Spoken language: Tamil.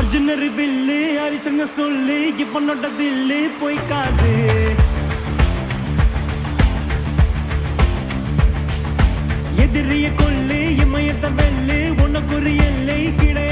அர்ஜுனர் வில்லு அரிச்சங்க சொல்லு இப்பனோட தில்லு போய்க்காது. எதிரிய கொல்லு இமயத்த வெல்லு உனக்கு ஒரு எல்லை கிடையாது.